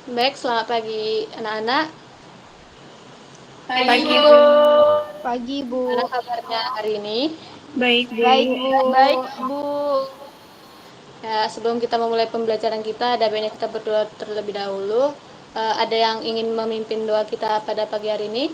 Baik, selamat pagi anak-anak. Pagi, Pagi, Bu. Pagi, Bu. Gimana kabarnya hari ini? Baik, Bu. Baik, Bu. Baik, Bu. Ya, sebelum kita memulai pembelajaran kita, ada baiknya kita berdoa terlebih dahulu. Ada yang ingin memimpin doa kita pada pagi hari ini?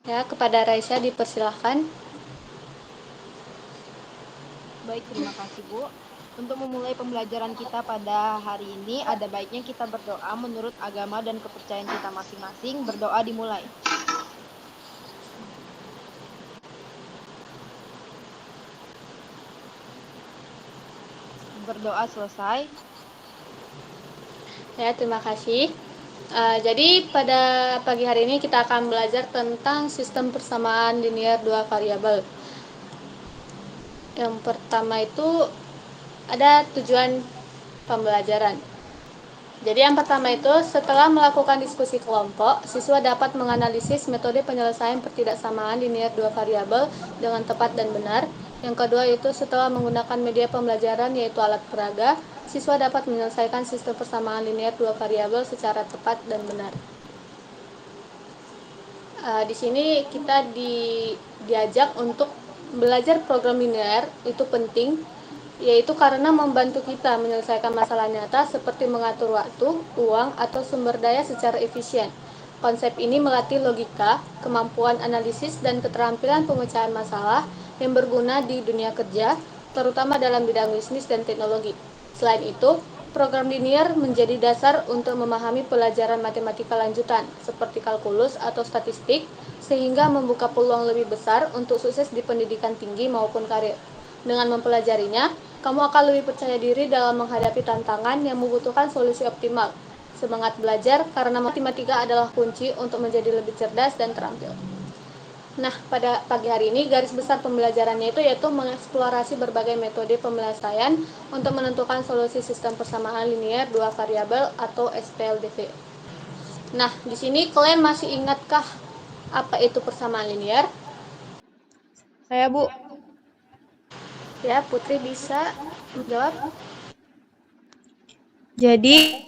Ya, kepada Raisa dipersilahkan. Baik, terima kasih, Bu. Untuk memulai pembelajaran kita pada hari ini, ada baiknya kita berdoa menurut agama dan kepercayaan kita masing-masing. Berdoa dimulai. Berdoa selesai. Ya, terima kasih. Jadi pada pagi hari ini kita akan belajar tentang sistem persamaan linear dua variabel. Yang pertama itu ada tujuan pembelajaran. Jadi yang pertama itu, setelah melakukan diskusi kelompok, siswa dapat menganalisis metode penyelesaian pertidaksamaan linear dua variabel dengan tepat dan benar. Yang kedua itu, setelah menggunakan media pembelajaran yaitu alat peraga, siswa dapat menyelesaikan sistem persamaan linear dua variabel secara tepat dan benar. Di sini kita diajak untuk belajar program linear, itu penting, yaitu karena membantu kita menyelesaikan masalah nyata seperti mengatur waktu, uang, atau sumber daya secara efisien. Konsep ini melatih logika, kemampuan analisis, dan keterampilan pemecahan masalah yang berguna di dunia kerja, terutama dalam bidang bisnis dan teknologi. Selain itu, program linear menjadi dasar untuk memahami pelajaran matematika lanjutan, seperti kalkulus atau statistik, sehingga membuka peluang lebih besar untuk sukses di pendidikan tinggi maupun karir. Dengan mempelajarinya, kamu akan lebih percaya diri dalam menghadapi tantangan yang membutuhkan solusi optimal. Semangat belajar karena matematika adalah kunci untuk menjadi lebih cerdas dan terampil. Nah, pada pagi hari ini garis besar pembelajarannya itu yaitu mengeksplorasi berbagai metode penyelesaian untuk menentukan solusi sistem persamaan linear dua variabel atau SPLDV. Nah, di sini kalian masih ingatkah apa itu persamaan linear? Saya, Bu. Ya, Putri bisa menjawab. Jadi,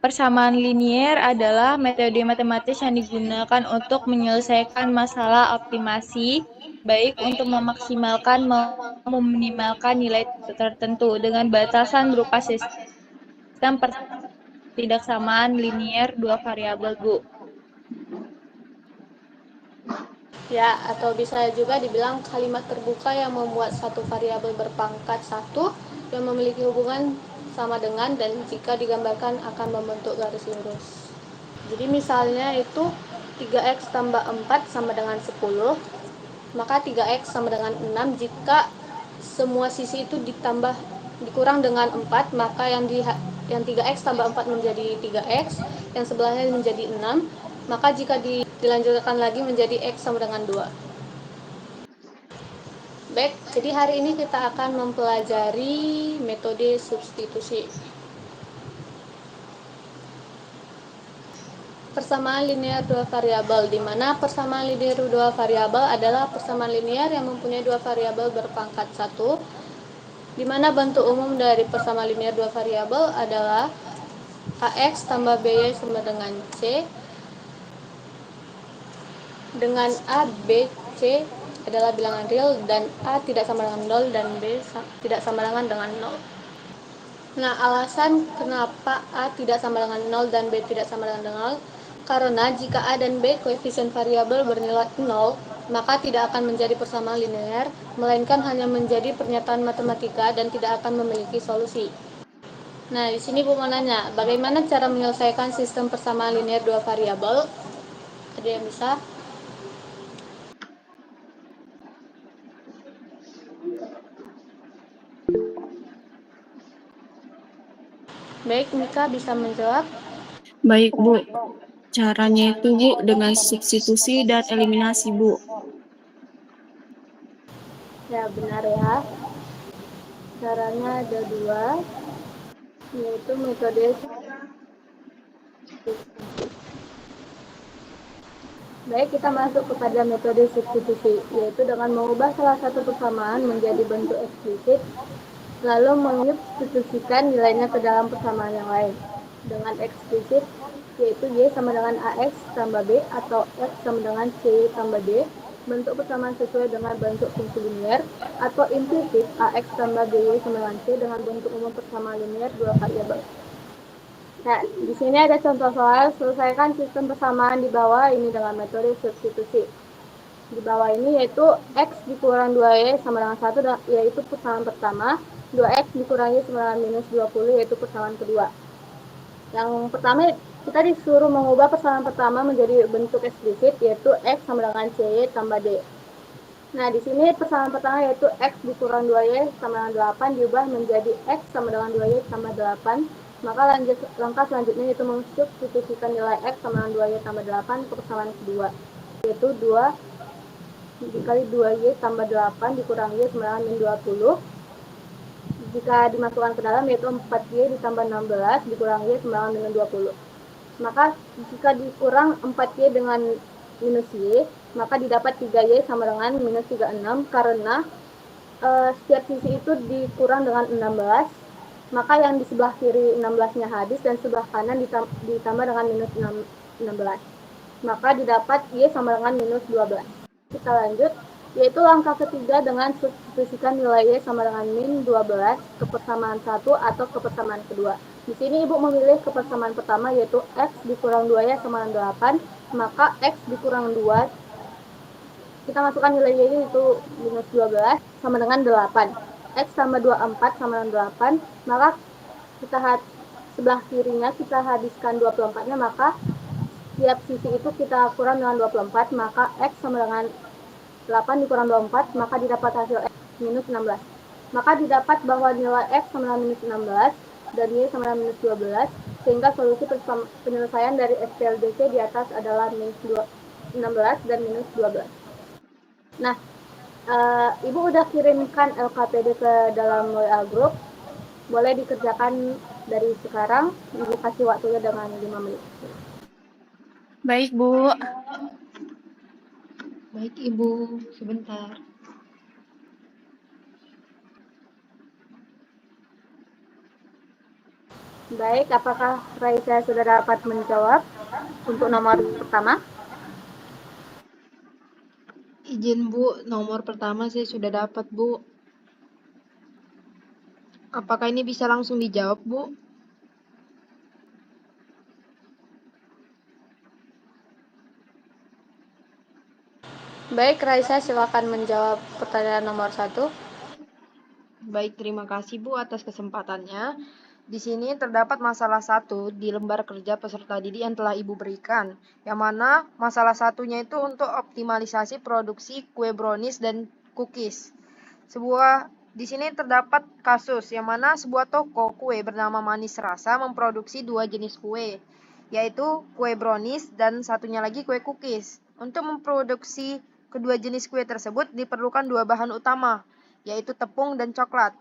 persamaan linier adalah metode matematis yang digunakan untuk menyelesaikan masalah optimasi, baik untuk memaksimalkan maupun meminimalkan nilai tertentu dengan batasan berupa sistem pertidaksamaan linier dua variabel, Bu. Ya, atau bisa juga dibilang kalimat terbuka yang membuat satu variabel berpangkat satu yang memiliki hubungan sama dengan dan jika digambarkan akan membentuk garis lurus. Jadi misalnya itu 3x tambah 4 sama dengan 10, maka 3x sama dengan 6 jika semua sisi itu dikurang dengan 4, maka yang 3x tambah 4 menjadi 3x, yang sebelahnya menjadi 6, maka jika dilanjutkan lagi menjadi x sama dengan 2. Baik, jadi hari ini kita akan mempelajari metode substitusi. Persamaan linear dua variabel, di mana persamaan linear dua variabel adalah persamaan linear yang mempunyai dua variabel berpangkat satu, di mana bentuk umum dari persamaan linear dua variabel adalah ax tambah by sama dengan c, dengan a, b, c adalah bilangan real dan a tidak sama dengan 0 dan b tidak sama dengan 0. Nah, alasan kenapa A tidak sama dengan 0 dan B tidak sama dengan 0, karena jika A dan B koefisien variabel bernilai 0, maka tidak akan menjadi persamaan linear, melainkan hanya menjadi pernyataan matematika dan tidak akan memiliki solusi. Nah, di sini Bu mau nanya, bagaimana cara menyelesaikan sistem persamaan linear dua variabel? Ada yang bisa? Baik, Mika bisa menjawab. Baik, Bu. Caranya itu, Bu, dengan substitusi dan eliminasi, Bu. Ya, benar ya. Caranya ada dua, yaitu metode. Baik, kita masuk kepada metode substitusi, yaitu dengan mengubah salah satu persamaan menjadi bentuk eksplisit. lalu mensubstitusikan nilainya ke dalam persamaan yang lain dengan eksplisit, yaitu Y sama dengan AX tambah B atau X sama dengan CY tambah D, bentuk persamaan sesuai dengan bentuk fungsi linier, atau implisit AX tambah BY sama dengan C dengan bentuk umum persamaan linier dua variabel. Nah, di sini ada contoh soal, selesaikan sistem persamaan di bawah ini dengan metode substitusi. Di bawah ini yaitu X dikurang 2Y sama dengan 1, yaitu persamaan pertama, 2X dikurang Y sama dengan minus 20, yaitu persamaan kedua. Yang pertama, kita disuruh mengubah persamaan pertama menjadi bentuk eksplisit, yaitu X sama dengan CY tambah D. Nah, di sini persamaan pertama yaitu X dikurang 2Y sama dengan 8 diubah menjadi X sama dengan 2Y tambah 8. Maka langkah selanjutnya yaitu mensubstitusikan nilai X sama dengan 2Y tambah 8 ke persamaan kedua, yaitu 2 dikali 2Y tambah 8 dikurang Y sama dengan min 20. Jika dimasukkan ke dalam yaitu 4Y ditambah 16 dikurang Y sama dengan minus 20. Maka jika dikurang 4Y dengan minus Y, maka didapat 3Y sama dengan minus 36 karena setiap sisi itu dikurang dengan 16, maka yang di sebelah kiri 16-nya habis dan sebelah kanan ditambah dengan minus 16. Maka didapat Y sama dengan minus 12. Kita lanjut, yaitu langkah ketiga dengan substitusikan nilai Y sama dengan min 12 ke persamaan 1 atau ke persamaan kedua. Di sini Ibu memilih ke persamaan pertama yaitu X dikurang 2Y sama dengan 8, maka X dikurang 2, kita masukkan nilai Y itu minus 12 sama dengan 8. X tambah 24 sama dengan 8, maka kita sebelah kirinya kita habiskan 24-nya, maka tiap sisi itu kita kurang dengan 24, maka X sama dengan 8 dikurang 24, maka didapat hasil X minus 16. Maka didapat bahwa nilai X sama dengan minus 16 dan Y sama dengan minus 12, sehingga solusi penyelesaian dari SPLDC di atas adalah minus 16 dan minus 12. Nah, Ibu udah kirimkan LKPD ke dalam WA group. Boleh dikerjakan dari sekarang. Ibu kasih waktunya dengan 5 menit. Baik, Bu. Baik, Ibu. Sebentar. Baik, apakah Raisa sudah dapat menjawab untuk nomor pertama? Izin, Bu. Nomor pertama saya sudah dapat, Bu. Apakah ini bisa langsung dijawab, Bu? Baik, Raisa silakan menjawab pertanyaan nomor 1. Baik, terima kasih Bu atas kesempatannya. Di sini terdapat masalah 1 di lembar kerja peserta didik yang telah Ibu berikan, yang mana masalah satunya itu untuk optimalisasi produksi kue brownies dan cookies. Di sini terdapat kasus yang mana sebuah toko kue bernama Manis Rasa memproduksi 2 jenis kue, yaitu kue brownies dan satunya lagi kue cookies. Untuk memproduksi kedua jenis kue tersebut diperlukan 2 bahan utama, yaitu tepung dan coklat.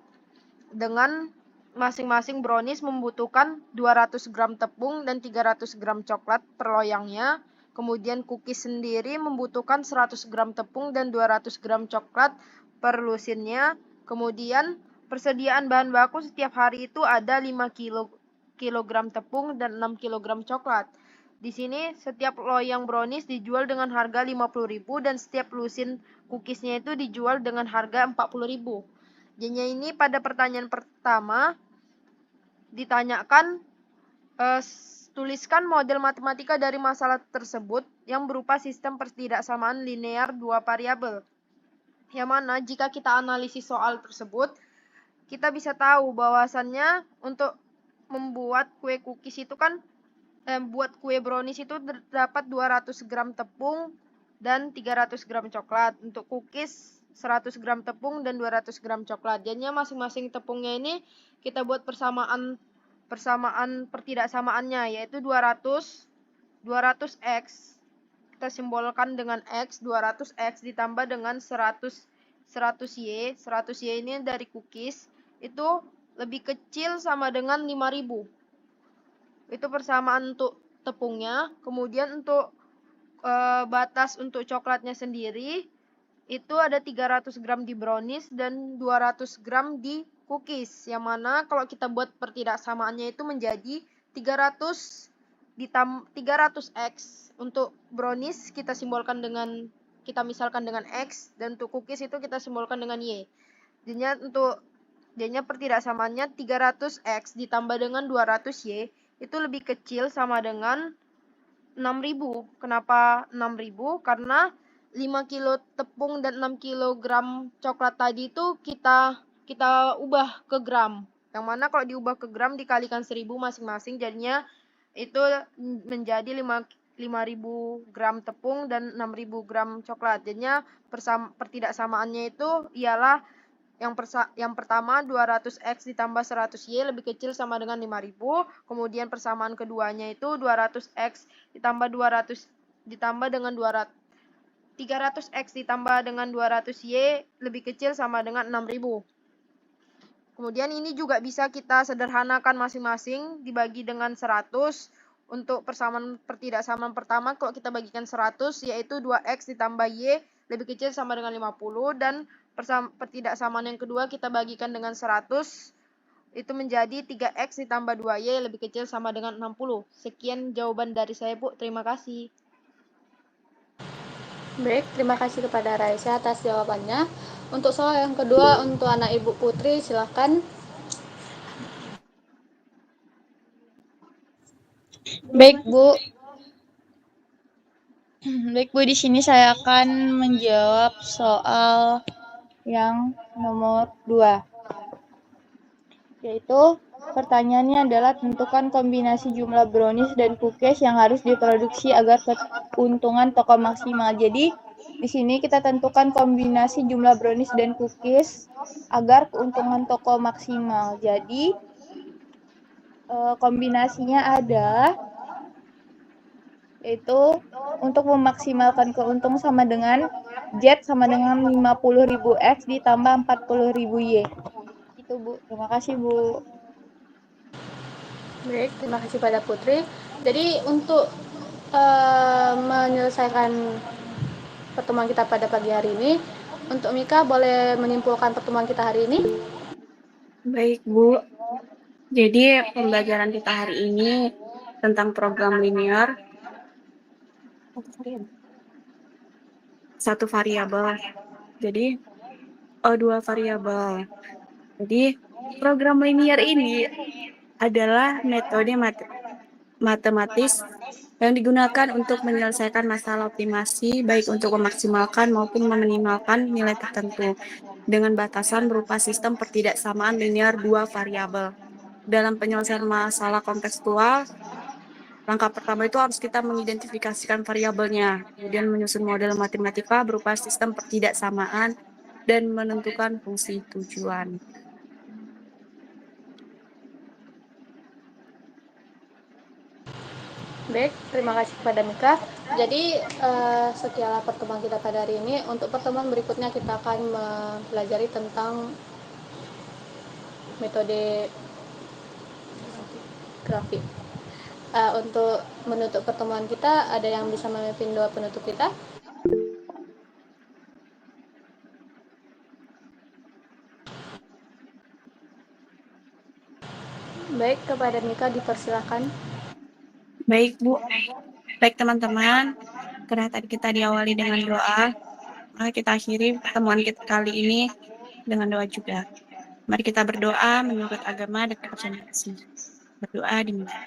Dengan masing-masing brownies membutuhkan 200 gram tepung dan 300 gram coklat per loyangnya. Kemudian cookies sendiri membutuhkan 100 gram tepung dan 200 gram coklat per lusinnya. Kemudian persediaan bahan baku setiap hari itu ada 5 kilogram tepung dan 6 kilogram coklat. Di sini setiap loyang brownies dijual dengan harga 50.000 dan setiap lusin cookiesnya itu dijual dengan harga 40.000. Jadinya ini pada pertanyaan pertama ditanyakan tuliskan model matematika dari masalah tersebut yang berupa sistem pertidaksamaan linear 2 variabel. Yang mana jika kita analisis soal tersebut, kita bisa tahu bahwasannya untuk membuat kue cookies itu kan buat kue brownies itu terdapat 200 gram tepung dan 300 gram coklat. Untuk cookies 100 gram tepung dan 200 gram coklat. Jadinya masing-masing tepungnya ini kita buat persamaan pertidaksamaannya, yaitu 200x. Kita simbolkan dengan X, 200x ditambah dengan 100Y. 100Y ini dari cookies itu lebih kecil sama dengan 5.000. Itu persamaan untuk tepungnya. Kemudian untuk batas untuk coklatnya sendiri itu ada 300 gram di brownies dan 200 gram di cookies. Yang mana kalau kita buat pertidaksamaannya itu menjadi 300 300x. Untuk brownies kita misalkan dengan X, dan untuk cookies itu kita simbolkan dengan Y. Jadinya pertidaksamaannya 300x ditambah dengan 200Y itu lebih kecil sama dengan 6.000. Kenapa 6.000? Karena 5 kilo tepung dan 6 kilogram coklat tadi itu kita ubah ke gram. Yang mana kalau diubah ke gram dikalikan 1.000 masing-masing, jadinya itu menjadi 5.000 gram tepung dan 6.000 gram coklat. Jadinya pertidaksamaannya itu ialah yang pertama 200x ditambah 100y lebih kecil sama dengan 5.000. Kemudian persamaan keduanya itu 200x ditambah 300x ditambah dengan 200y lebih kecil sama dengan 6.000. Kemudian ini juga bisa kita sederhanakan masing-masing dibagi dengan 100. Untuk pertidaksamaan pertama kalau kita bagikan 100 yaitu 2x ditambah y lebih kecil sama dengan 50, dan pertidaksamaan yang kedua kita bagikan dengan 100 itu menjadi 3x ditambah 2y lebih kecil sama dengan 60. Sekian jawaban dari saya, Bu. Terima kasih. Baik, terima kasih kepada Raisa atas jawabannya. Untuk soal yang kedua, untuk anak Ibu Putri, silakan. Baik, Bu. Baik, Bu, di sini saya akan menjawab soal yang nomor 2. Yaitu pertanyaannya adalah tentukan kombinasi jumlah brownies dan cookies yang harus diproduksi agar keuntungan toko maksimal. Jadi, di sini kita tentukan kombinasi jumlah brownies dan cookies agar keuntungan toko maksimal. Jadi, kombinasinya ada yaitu untuk memaksimalkan keuntungan sama dengan Z sama dengan 50.000 X ditambah 40.000 Y. Itu, Bu. Terima kasih, Bu. Baik, terima kasih pada Putri. Jadi untuk menyelesaikan pertemuan kita pada pagi hari ini, untuk Mika boleh menyimpulkan pertemuan kita hari ini? Baik, Bu. Jadi pembelajaran kita hari ini tentang program linear satu variabel. Jadi dua variabel. Jadi program linear ini adalah metode matematis yang digunakan untuk menyelesaikan masalah optimasi baik untuk memaksimalkan maupun meminimalkan nilai tertentu dengan batasan berupa sistem pertidaksamaan linear dua variabel. Dalam penyelesaian masalah kontekstual, langkah pertama itu harus kita mengidentifikasikan variabelnya, kemudian menyusun model matematika berupa sistem pertidaksamaan, dan menentukan fungsi tujuan. Baik, terima kasih kepada Mika. Jadi sekianlah pertemuan kita pada hari ini. Untuk pertemuan berikutnya kita akan mempelajari tentang metode grafik. Untuk menutup pertemuan kita, ada yang bisa memimpin doa penutup kita? Baik, kepada Mika dipersilakan. Baik, Bu. Baik, teman-teman. Karena tadi kita diawali dengan doa, maka kita akhiri pertemuan kita kali ini dengan doa juga. Mari kita berdoa menurut agama dan kepercayaan kita. Berdoa dimulai.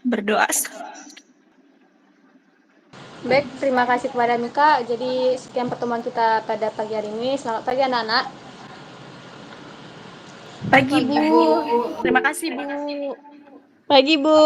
Berdoa. Baik, terima kasih kepada Mika. Jadi sekian pertemuan kita pada pagi hari ini. Selamat pagi anak-anak. Pagi, Bu. Terima kasih, Bu. Pagi, Bu.